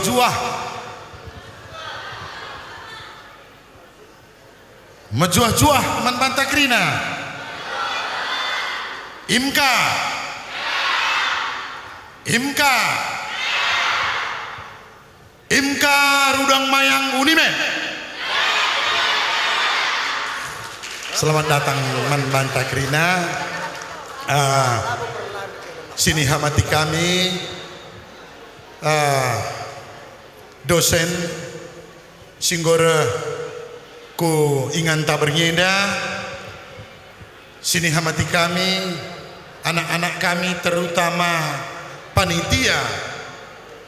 Menjuah-juah, menjuah-juah membantah Krina. Imka, Imka, Imka Rudang Mayang Unimed. Selamat datang membantah Krina. Sini hamati kami dosen singgora ku inganta bernyenda. Sini hamati kami anak-anak kami, terutama panitia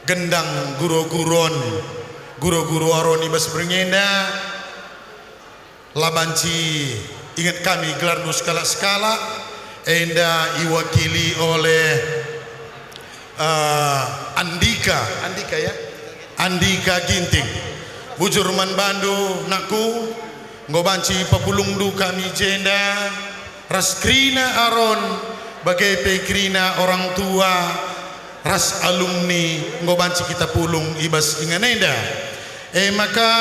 gendang guru-guron, guru-guru aroni bas bernyenda. Labanci ingat kami gelar nu skala-skala enda iwakili oleh Andika ya, Andika Ginting bujur man bandu naku ngobanci papulung du kami jenda ras Krina aron bagai pekrina orang tua ras alumni ngobanci kita pulung ibas inganenda maka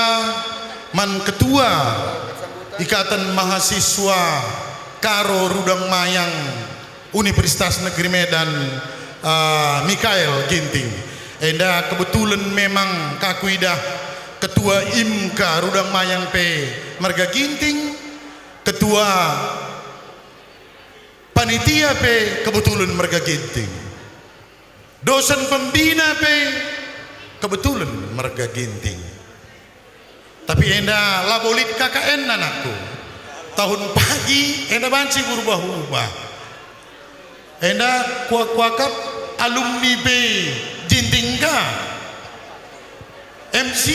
man ketua Ikatan Mahasiswa Karo Rudang Mayang Universitas Negeri Medan Mikael Ginting. Enda kebetulan memang kakuidah ketua IMKA Rudang Mayang P Marga Ginting, ketua panitia P kebetulan Marga Ginting, dosen pembina P kebetulan Marga Ginting. Tapi enda labolit KKN anakku tahun pagi enda banci berubah-ubah. Enda kuak-kuakap alumni B Gintingka, MC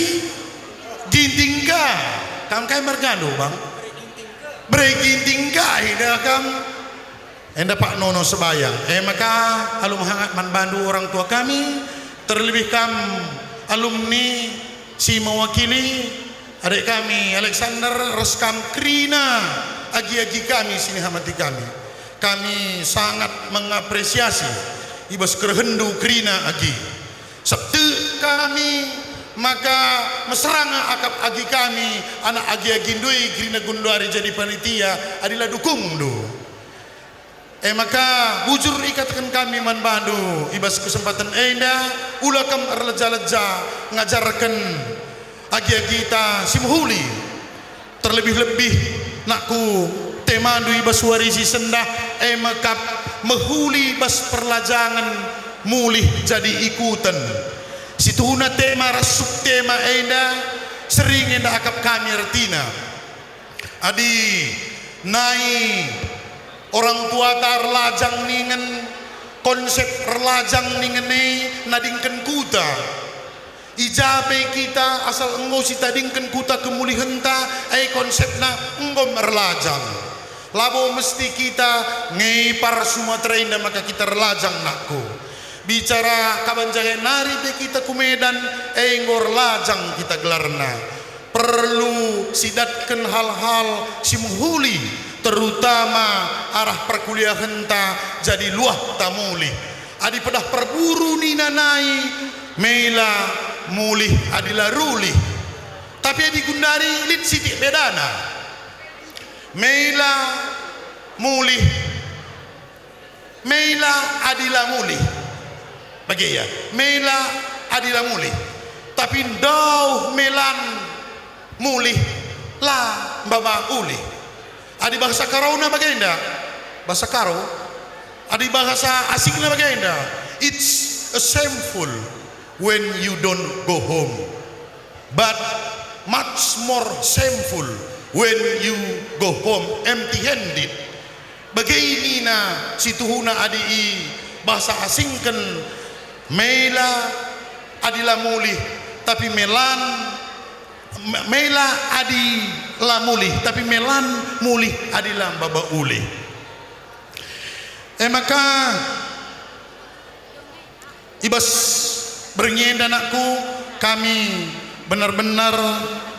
Gintingka, kam kai mergando bang, Bre Gintingka ida kam, enda Pak Nono Sebayang. Maka alum hangat man bandu orang tua kami, terlebih kam alumni si mewakili adik kami Alexander Reskam Krina, agi-agi kami sini hamati kami sangat mengapresiasi ibas kerhendu Krina agi sabtu kami maka meseranga akap agi kami anak agi-agi ndui Krina Gunduari jadi panitia adalah dukung do maka bujur ikatkan kami man bandu ibas kesempatan enda ulakam erleja-leja ngajarkan agi-agi ta simhuli terlebih-lebih nakku temandu ibas warisi sendah makap mehuli bas perlajangan mulih jadi ikutan situhuna tema rasuk tema enda sering enda akap kami retina adi nai orang tua tar lajang ningen konsep relajang ningene nadingken kuta ijabe kita asal engkau si tadingkan kuta kemuli henta konsepna engkau merlajang labo mesti kita ngepar Sumatera Indah maka kita relajang nakku bicara kabanjahe nari be kita kumedan engkau relajang kita gelarna perlu sidatkan hal-hal simhuli terutama arah perkuliahan henta jadi luah tamuli adi pedah perburu nina nai mela mulih adilah rulih tapi di Gundari lit sidik bedana mela mulih mela adilah mulih bagi ya mela adilah mulih tapi dau melan mulih lah baba ulih adi bahasa Karauna bagainda bahasa Karo adi bahasa asingna bagainda it's a shameful when you don't go home but much more shameful when you go home empty handed bagaini na situhuna adi bahasa asingkan mela adila mulih tapi melan mela adi la mulih tapi melan mulih adila baba ulih maka ibas bernyenda anakku kami benar-benar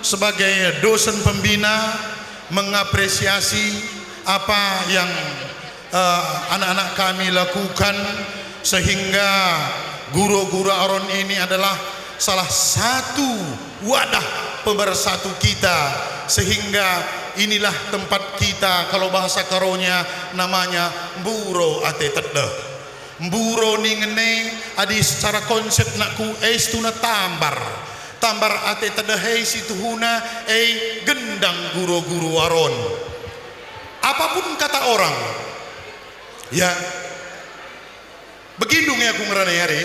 sebagai dosen pembina mengapresiasi apa yang anak-anak kami lakukan sehingga guru-guru aron ini adalah salah satu wadah pemersatu kita, sehingga inilah tempat kita, kalau bahasa karonya namanya mburo ate tedeh. Mburo ningene adi secara konsep nakku estuna tambar ate tedeh situhuna gendang guru-guru aron. Apapun kata orang, ya begindung ya aku ngerana hari.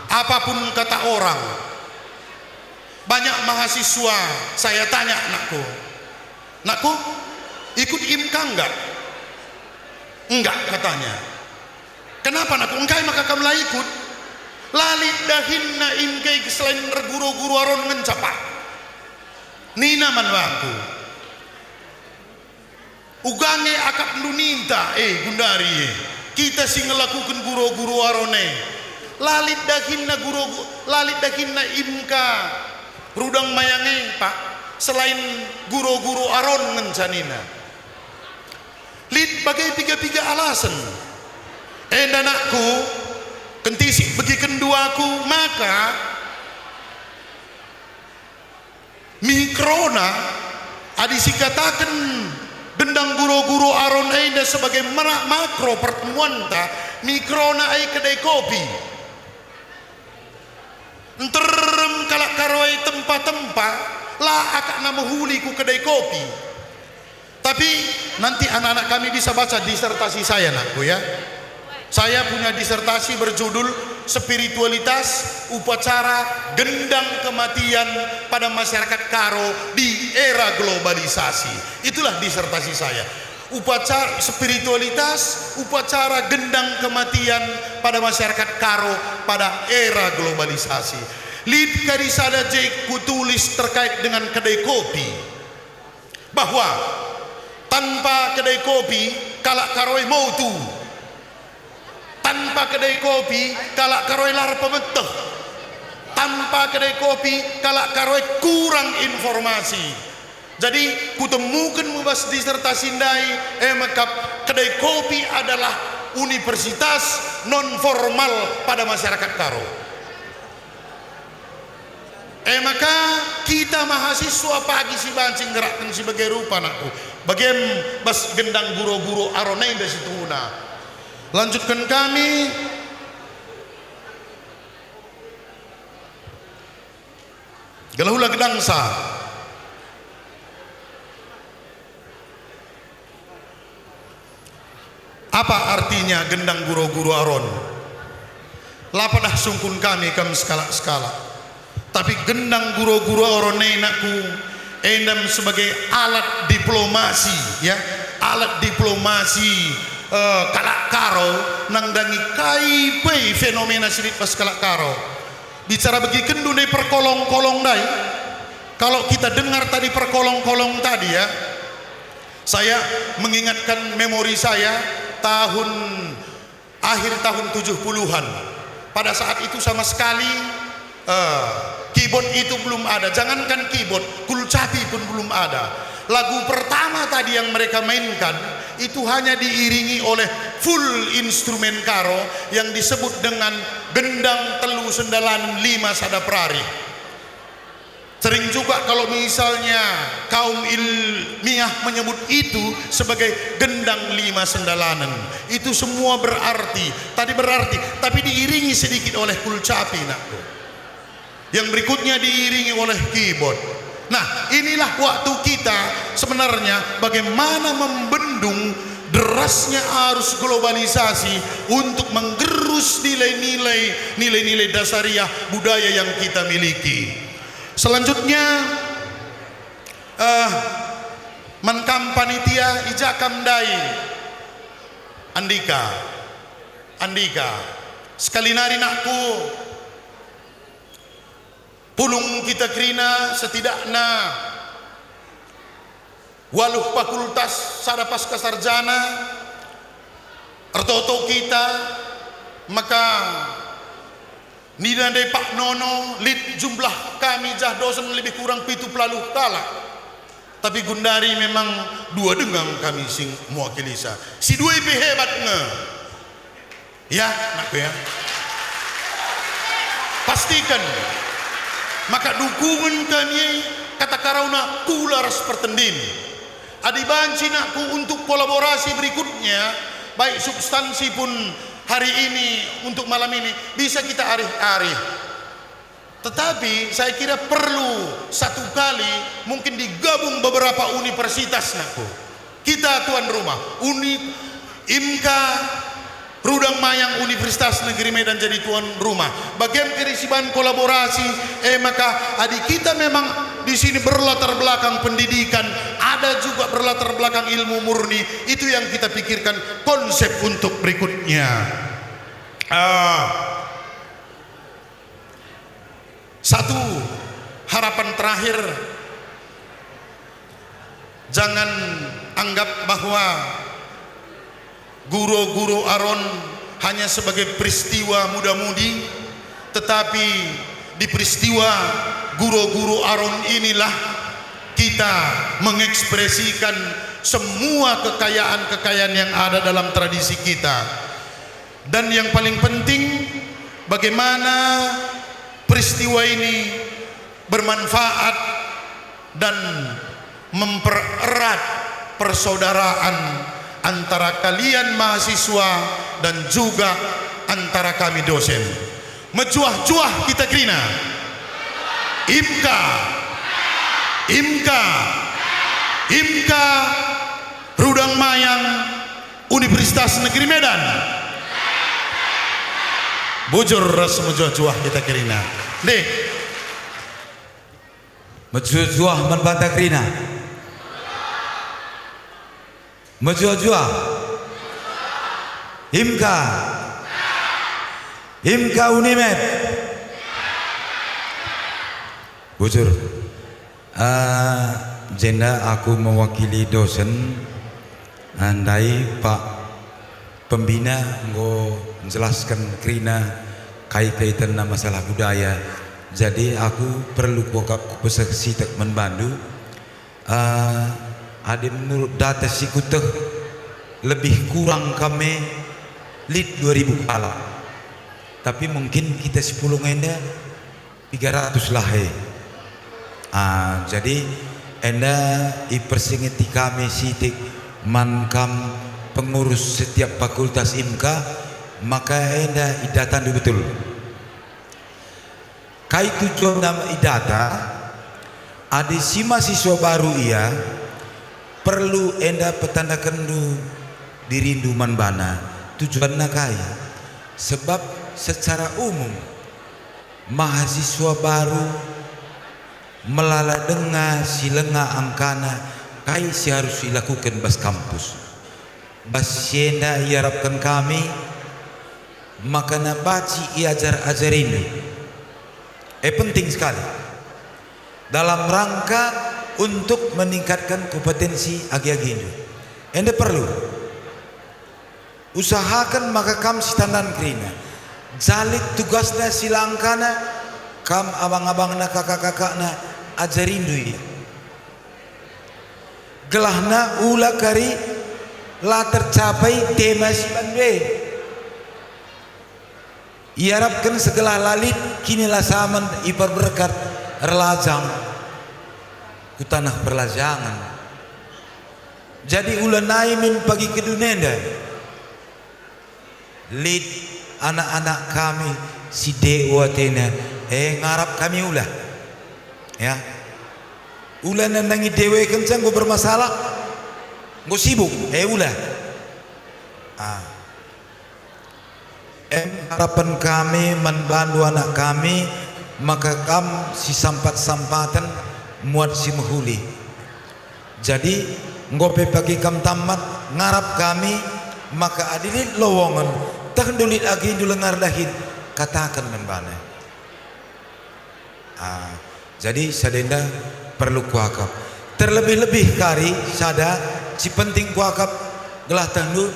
Apapun kata orang, banyak mahasiswa saya tanya nakku ikut IMKA enggak? Enggak katanya. Kenapa nakku? Engkai maka kamu lah ikut. Lalit dahinna IMKA selain guru-guru aron ngencapa. Nina manwaku. Ugange akap nuninta gundari kita sing ngelakukan guru-guru arone. Lalit dahinna IMKA rudang mayange pak selain guru-guru aron ngencanina lid bagai tiga alasan anakku kentisik bagi kenduaku maka mikrona adisi katakan gendang guru-guru aron enda sebagai makro pertemuan ta mikrona kedai kopi enterem kalak karwai tempat-tempat lah akak nama huli ku kedai kopi. Tapi nanti anak-anak kami bisa baca disertasi saya nakku ya. Saya punya disertasi berjudul Spiritualitas Upacara Gendang Kematian pada Masyarakat Karo di Era Globalisasi. Itulah disertasi saya. Spiritualitas upacara gendang kematian pada masyarakat Karo pada era globalisasi. Lid karisada jek kutulis terkait dengan kedai kopi bahwa tanpa kedai kopi kalak karoi mautu, tanpa kedai kopi kalak karoi lar pemeteh, tanpa kedai kopi kalak karoi kurang informasi. Jadi kutemukan membahas disertasi ndai makap kedai kopi adalah universitas non formal pada masyarakat Karo. Maka kita mahasiswa pagi si bancing gerakkan sebagai rupa nakku. Bagian bas gendang guru-guru aronai dari situ nah. Lanjutkan kami. Galahula gedangsa. Apa artinya gendang guru-guru aron? Lapadah sungkun kami skala-skala. Tapi gendang guru-guru aron nakku endam sebagai alat diplomasi ya, alat diplomasi kalak karo nangdangi kaipai fenomena silit pas kalak karo. Bicara bagi kendu nih perkolong-kolong dai. Kalau kita dengar tadi perkolong-kolong tadi ya, saya mengingatkan memori saya akhir tahun 70-an. Pada saat itu sama sekali keyboard itu belum ada. Jangankan keyboard, kulcapi pun belum ada. Lagu pertama tadi yang mereka mainkan itu hanya diiringi oleh full instrumen karo yang disebut dengan gendang telu sendalan 5 sadaprari. Sering juga kalau misalnya kaum ilmiah menyebut itu sebagai gendang 5 sendalanan. Itu semua berarti, tapi diiringi sedikit oleh kulcapi nakku. Yang berikutnya diiringi oleh keyboard. Nah, inilah waktu kita sebenarnya bagaimana membendung derasnya arus globalisasi untuk menggerus nilai-nilai dasariah budaya yang kita miliki. Selanjutnya mankam panitia ijakam dai Andika sekali nari nakku pulung kita kerina setidaknya waluh fakultas sada pasca sarjana ertoto kita maka nida de Pak Nono lid jumlah kami jah dosen lebih kurang 70 kala. Tapi Gundari memang 2 dengang kami sing mewakili si 2 IP hebat nge. Ya, nakku ya. pastikan maka dukungan kami kata karauna kularas pertendin adibanci nakku untuk kolaborasi berikutnya baik substansi pun hari ini untuk malam ini bisa kita arih-arih, tetapi saya kira perlu satu kali mungkin digabung beberapa universitas nakku kita tuan rumah IMKA Rudang Mayang Universitas Negeri Medan jadi tuan rumah. Bagaimana kerisiban kolaborasi? Maka adik kita memang di sini berlatar belakang pendidikan, ada juga berlatar belakang ilmu murni. Itu yang kita pikirkan konsep untuk berikutnya. Satu harapan terakhir, jangan anggap bahwa guru-guru Aron hanya sebagai peristiwa muda-mudi, tetapi di peristiwa guru-guru Aron inilah kita mengekspresikan semua kekayaan-kekayaan yang ada dalam tradisi kita. Dan yang paling penting, bagaimana peristiwa ini bermanfaat dan mempererat persaudaraan antara kalian mahasiswa dan juga antara kami dosen. Mejuah-juah kita kerina IMKA Rudang Mayang Universitas Negeri Medan. Bujur ras mejuah-juah kita kerina deh mejuah-juah membantah kerina mejuah-juah IMKA Unimed. Bujur jenda aku mewakili dosen andai Pak pembina ngo menjelaskan kerina kaitan masalah budaya, jadi aku perlu posisi tak membantu. Ada menurut data sikuteh lebih kurang kami lead 2000 kala, tapi mungkin kita 10 enda 300 lah jadi enda ipersingeti kami sitik mankam pengurus setiap fakultas IMKA, maka enda idatan betul kai tujuan nama idata ada si mahasiswa baru ia perlu enda petandakan dirindu manbana tujuan nakai, sebab secara umum mahasiswa baru melala dengar silenga angkana kai si harus dilakukan bas kampus bas sienda iarapkan kami makana baci iajar-ajar ini penting sekali dalam rangka untuk meningkatkan kompetensi agi-agi ini. Anda perlu usahakan maka kam sitandan kerina jalik tugasnya silangkana kam abang-abangna kakak-kakakna ajarin dui gelahna ula kari la tercapai tema si bandwe iarapkan segala lalit kinilah saman ipar berkat relajang ku tanah perlajangan. Jadi ulah naimin pagi ke dunenda lead anak-anak kami si dewa tena ngarap kami ulah ya ulah nandangi dewe kencang gue bermasalah gue sibuk ulah harapan kami membantu anak kami maka kam si sampat-sampatan muat si mahuli. Jadi ngope pagi kam tamat ngarap kami maka adilit lowongan tak dulit lagi dulengar dahin katakan membana. Jadi sadenda perlu kuakap terlebih-lebih kari sada si penting kuakap gelah tandu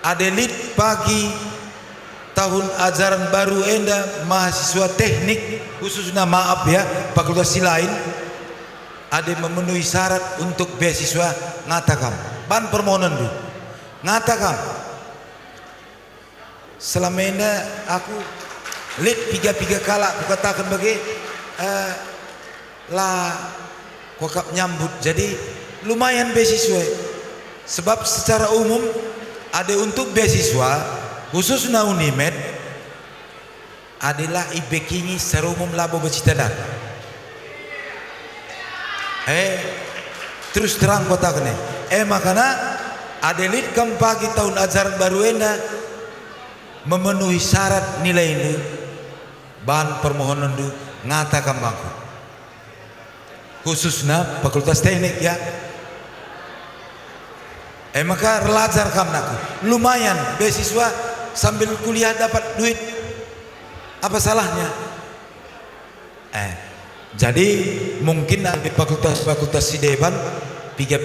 adelit pagi tahun ajaran baru enda mahasiswa teknik khususnya maaf ya fakultas lain ada memenuhi syarat untuk beasiswa ngatakan ban permohonan dulu ngatakan selama ini aku Lid piga kalak ku katakan bagi lah kuakap nyambut. Jadi lumayan beasiswa. Sebab secara umum ada untuk beasiswa khususnya Unimed adalah ibekingi secara umum labo becitadan. Terus terang katakan makanya Adelit kam pagi tahun ajaran baru ena memenuhi syarat nilai ini bahan permohonan du ngatakan bangku khususnya Fakultas Teknik ya. Maka relajar kam naku lumayan beasiswa sambil kuliah dapat duit, apa salahnya? Jadi mungkin di fakultas Sideban piga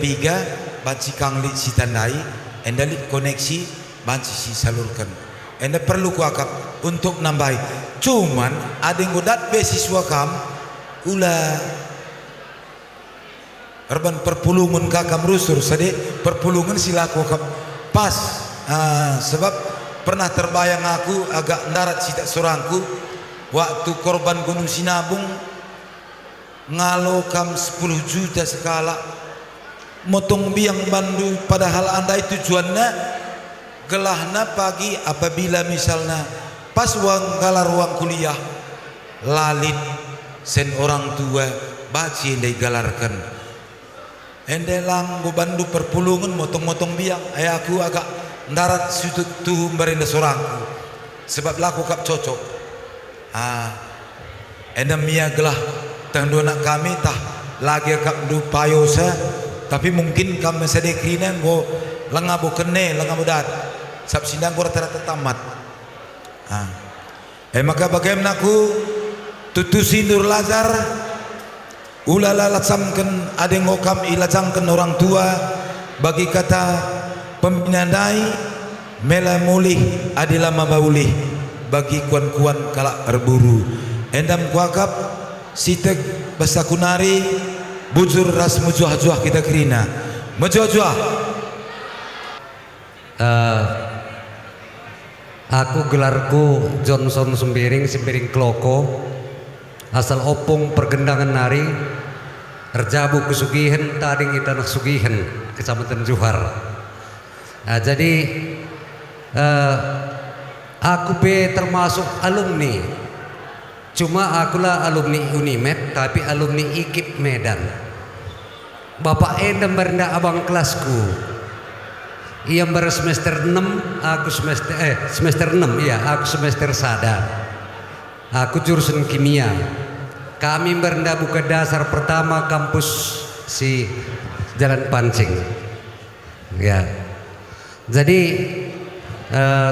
banci kangli si tandai endalit koneksi banci si salurkan enda perlu kuakap untuk nambahi. Cuman ada yang godat beasiswa kam ula Erban perpulungan kakam rusur sade perpulungan silaku akap pas sebab pernah terbayang aku agak darat sitak sorangku waktu korban Gunung Sinabung ngalokam 10 juta sekala motong biang bandu, padahal andai tujuannya gelahna pagi apabila misalnya pas uang galar ruang kuliah lalit sen orang tua baci yang digalarkan endelang bandu perpulungan motong-motong biang aku agak darat sudut tuh berinda sorangku sebab laku kap cocok endam mia gelah tangdu anak kami tah lagi kap du payosa tapi mungkin kami sedekrinan go lengabu kene lengabu dat sab sindang go rata-rata tamat maka bagaimana aku tutusin dur lazar ulala latsamkan ada ngokam ilacangkan orang tua bagi kata pembinandai mela mulih adila mabaulih bagi kuan-kuan kalak berburu endam kuakap sitek basakunari bujur ras mujuah-juah kita kerina mujuah-juah. Aku gelarku Johnson Sembiring Kloko asal opung pergendangan nari terjabu kesugihan tading kita nak sugihan Kecamatan Johar. Jadi aku termasuk alumni, cuma akulah alumni Unimed tapi alumni IKIP Medan. Bapak endam berendah abang kelasku ia semester 6 aku semester 6 iya aku semester sada aku jurusan kimia. Kami berendah buka dasar pertama kampus si Jalan Pancing ya. Jadi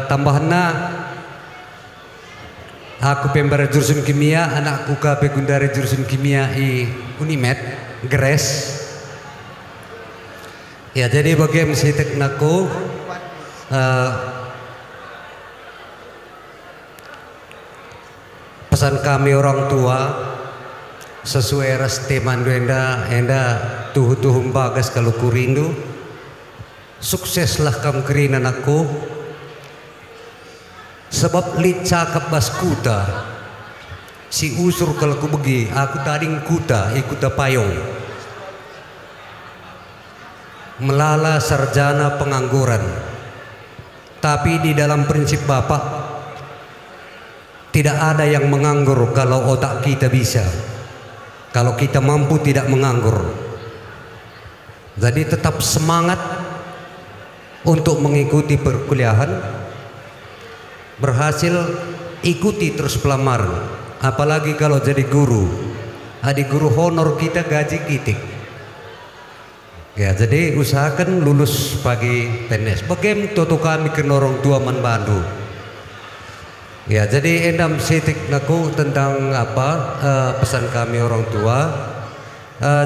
tambahannya aku pembara jurusan kimia anakku KP Gundari jurusan kimia i Unimed Gres ya. Jadi bagaimana si teknaku pesan kami orang tua sesuai ras teman enda tuh bagas kalau kurindu sukseslah kam kerinan aku sebab lit cakap bas kuta si usur kalau ku begi aku tading kuta ikuta payung melala sarjana pengangguran tapi di dalam prinsip bapak tidak ada yang menganggur kalau otak kita bisa. Kalau kita mampu tidak menganggur. Jadi tetap semangat untuk mengikuti perkuliahan. Berhasil ikuti terus pelamar. Apalagi kalau jadi guru. Adik guru honor kita gaji kitik. Ya, jadi usahakan lulus pagi PNS. Bagaimana tuh kami ke orang tua man Bandu. Ya, jadi endam sitik naku tentang pesan kami orang tua.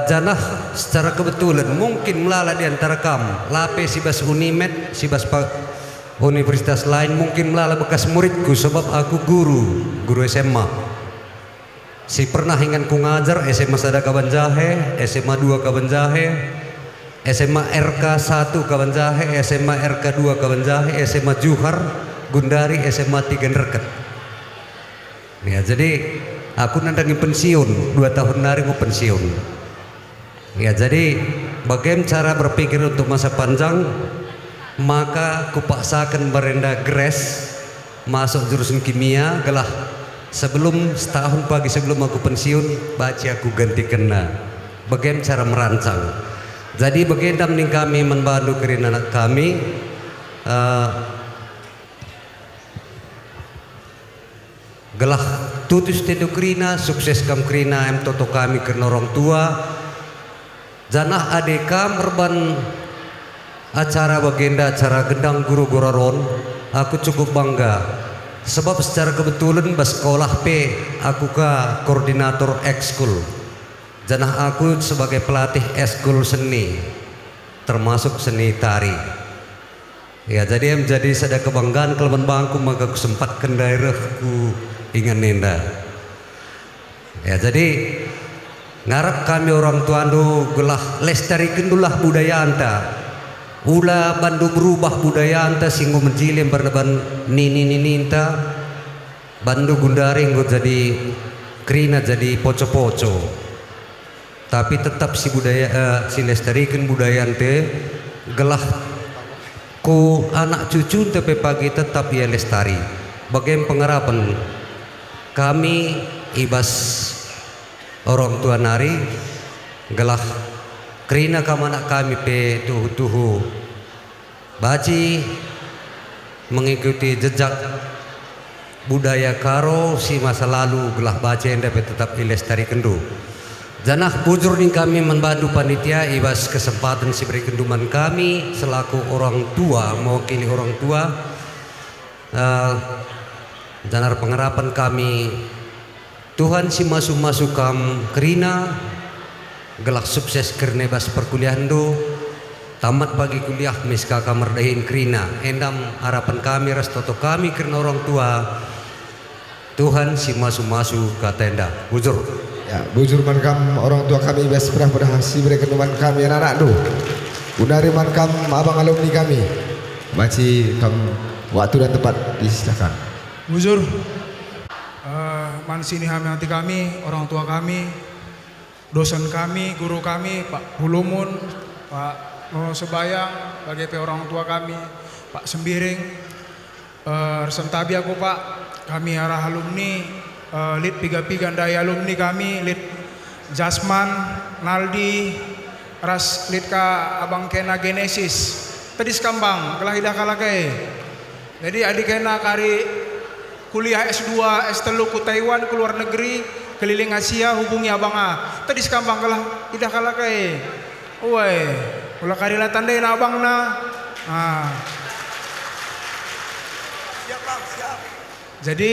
Janah secara kebetulan mungkin melala di antara kamu lape sibas Unimed, sibas universitas lain mungkin melala bekas muridku sebab aku guru SMA. Si pernah ingat ku ngajar SMA Sada Kabanjahe, SMA 2 Kabanjahe, SMA RK 1 Kabanjahe, SMA RK 2 Kabanjahe, SMA Johar Gundari, SMA 3 Nerket. Ya, jadi aku nandangi pensiun 2 tahun hari mau pensiun. Ya, jadi bagaimana cara berpikir untuk masa panjang, maka kupaksakan berenda gres masuk jurusan kimia gelah sebelum setahun pagi sebelum aku pensiun baca aku ganti kena bagaimana cara merancang. Jadi bagaimana nih kami membantu kerina anak kami gelah tutus tedu kerina sukses kam kerina em toto kami kerana orang tua janah adeka merban acara bagenda acara gendang guru goraron. Aku cukup bangga sebab secara kebetulan bas sekolah P aku ke koordinator ekskul janah aku sebagai pelatih ekskul seni termasuk seni tari. Ya, jadi menjadi sada kebanggaan kelaban bangku maka aku sempatkan daerahku ingan nenda. Ya, jadi ngarap kami orang tua andu gelah lestarikan dulah budaya anta. Ula bandu berubah budaya anta singgo menjilim berdeban nini anta bandu gundaring go jadi kerina jadi poco-poco. Tapi tetap si budaya si lestarikan budaya ante gelah ku anak cucu tapi pagi tetap ia lestari. Bagaimana pengharapan kami ibas orang tua nari gelah kerina kam anak kami pe tuhu baci mengikuti jejak budaya karo si masa lalu gelah baca yang dapat tetap ilestari kendu. Janah bujur nih kami membantu panitia ibas kesempatan si beri kenduman kami selaku orang tua mewakili orang tua. Janar pengharapan kami Tuhan si masuk kam kerina gelah sukses kerana bas perkuliahan do tamat bagi kuliah miska kamar dahin kerina endam harapan kami restoto kami kerana orang tua Tuhan si masuk ke tenda bujur. Ya, bujur man kam orang tua kami bas pernah berhasil beri kenduman kami anak-anak do. Undari man kam abang alumni kami. Maci kam waktu dan tempat disilakan. Bujur, man sini hati kami, orang tua kami, dosen kami, guru kami, Pak Hulumun, Pak Nono Sebayang, bagi orang tua kami, Pak Sembiring, resentabi aku Pak, kami arah alumni, lid piga-piga daya alumni kami, lid Jasman, Naldi, ras lid ka abang kena Genesis, tadi sekambang, kelah hidah kalakai. Jadi adik kena kari kuliah S2, S3 ku Taiwan, ke luar negeri, keliling Asia, hubungi abang A. Tadi sekambang kalah, tidak kalah kae. Woi, ulah karila tandai na abang na. Siap bang, siap. Jadi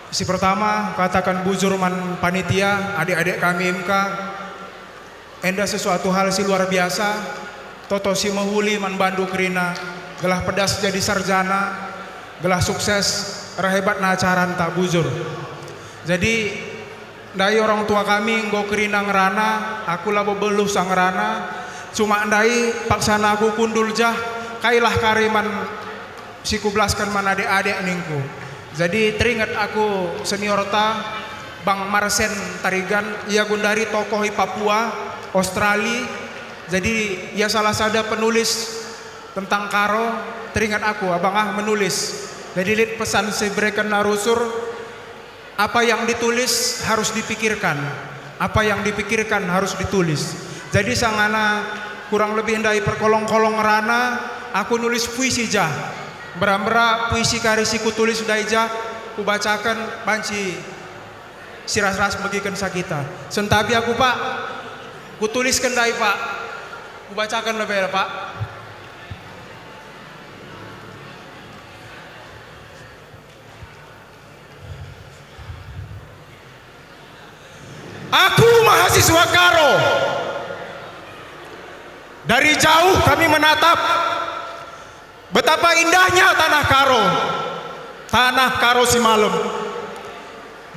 si pertama katakan bujur man panitia, adik-adik kami MK. Enda sesuatu hal si luar biasa. Toto si mahuli man bandu kerina, gelah pedas jadi sarjana. Gelah sukses rahebat na acaran tak bujur. Jadi dari orang tua kami nggo kerina ngerana, aku lah bebeluh sang ngerana. Cuma ndai paksana aku kundul jah, kailah kariman si kublaskan man adik-adik ningku. Jadi teringat aku senior ta Bang Marsen Tarigan, ia gundari tokoh Papua, Australia. Jadi ia salah sada penulis tentang karo, teringat aku abang ah menulis. Jadi lihat pesan si berikan narusur, apa yang ditulis harus dipikirkan, apa yang dipikirkan harus ditulis. Jadi sangana kurang lebih dari perkolong-kolong rana, aku nulis puisi jah, beram-beram puisi karisiku tulis dari jah, ku bacakan banci siras-ras bagikan sakita. Sentabi aku Pak, ku tuliskan dari Pak, ku bacakan lebih Pak. Aku mahasiswa Karo. Dari jauh kami menatap betapa indahnya tanah Karo. Tanah Karo Simalem.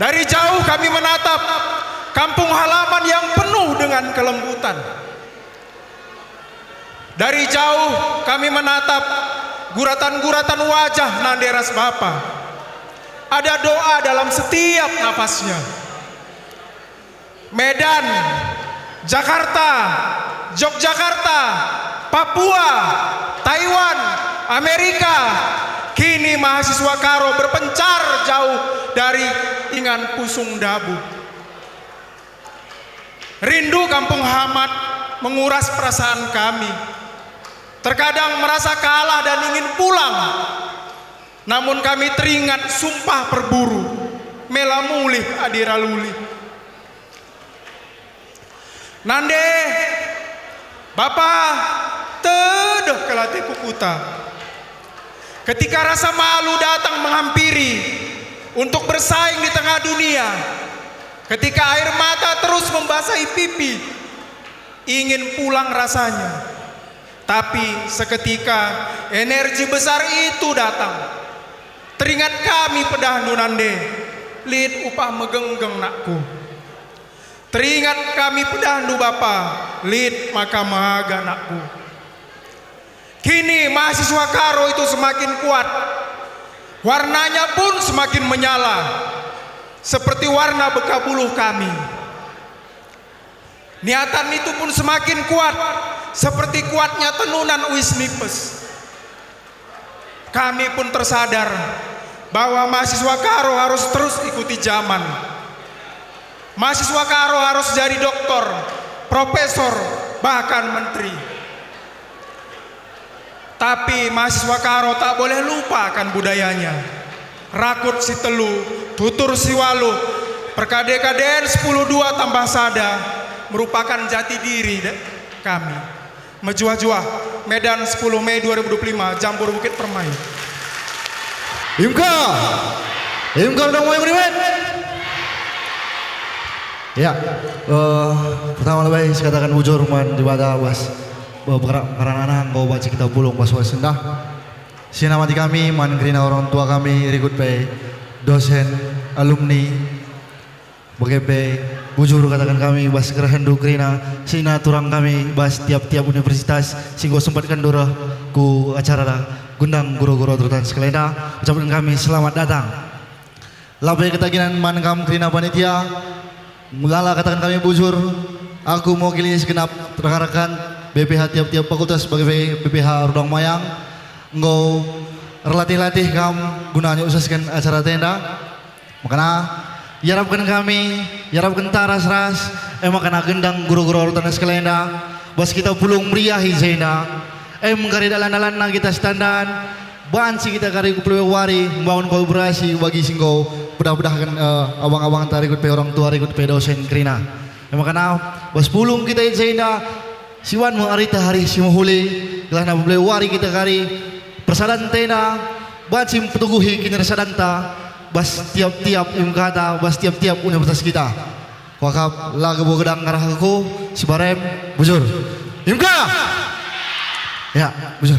Dari jauh kami menatap kampung halaman yang penuh dengan kelembutan. Dari jauh kami menatap guratan-guratan wajah nanderas Bapa. ada doa dalam setiap napasnya. Medan, Jakarta, Yogyakarta, Papua, Taiwan, Amerika, kini mahasiswa Karo berpencar jauh dari ingan pusung dabu. Rindu kampung Hamad menguras perasaan kami. Terkadang merasa kalah dan ingin pulang. Namun kami teringat sumpah perburu, melamulih adiraluli. Nande, Bapak, tedeh kelati kukuta. Ketika rasa malu datang menghampiri untuk bersaing di tengah dunia, ketika air mata terus membasahi pipi, ingin pulang rasanya. Tapi seketika energi besar itu datang. Teringat kami pedah Nunande, lid upah megenggeng nakku. Teringat kami pedah nu Bapa, lid maka mahaga nakku. Kini mahasiswa Karo itu semakin kuat. Warnanya pun semakin menyala. Seperti warna bekabuluh kami. Niatan itu pun semakin kuat. Seperti kuatnya tenunan Wisnipes. Kami pun tersadar bahwa mahasiswa Karo harus terus ikuti zaman. Mahasiswa Karo harus jadi doktor, profesor, bahkan menteri. Tapi mahasiswa Karo tak boleh lupa akan budayanya. Rakut si telu, tutur si walu, perkadekaden 10-2 tambah sada merupakan jati diri kami. Mejuah-juah, Medan 10 Mei 2025, Jambur Bukit Permai. Imka udah mulai beriman. Ya, pertama lebih saya katakan bujur man di badan was karena kau baca kita pulung pas wasendah. Sina mati kami, man kerina orang tua kami, rikut pe dosen, alumni, bagaimana bujur katakan kami bas kerhendu kerina sina turang kami bas tiap-tiap universitas singgo sempatkan dora ku acara gundang guru-guru terutan sekalian ucapkan kami selamat datang. Labai ketaginan man kam kerina panitia mengalah katakan kami bujur aku mau kilinya segenap rekan-rekan BPH tiap-tiap fakultas sebagai BPH Rudong Mayang ngau relatih-latih kam gunanya usahakan acara tenda makanya yarapkan kami, yarapkan taras-ras, kena gendang guru-guru urutan sekalian bas kita pulung meriahi zena, mengkari dalan-dalan kita standar, banci kita kari kupulewari, membangun kolaborasi bagi singgo, bedah-bedahkan abang-abang tarikut pe orang tua, tarikut pe dosen kerina. Kena bas pulung kita zena, siwan mengarita hari simuhuli, gelana kupulewari kita kari, persadan tena, banci petuguhi kinersadanta. Bas tiap-tiap imkata, bas tiap-tiap universitas kita. Wakaf lagu bogedang ngarah aku, si barem bujur. Imka. Ya, bujur.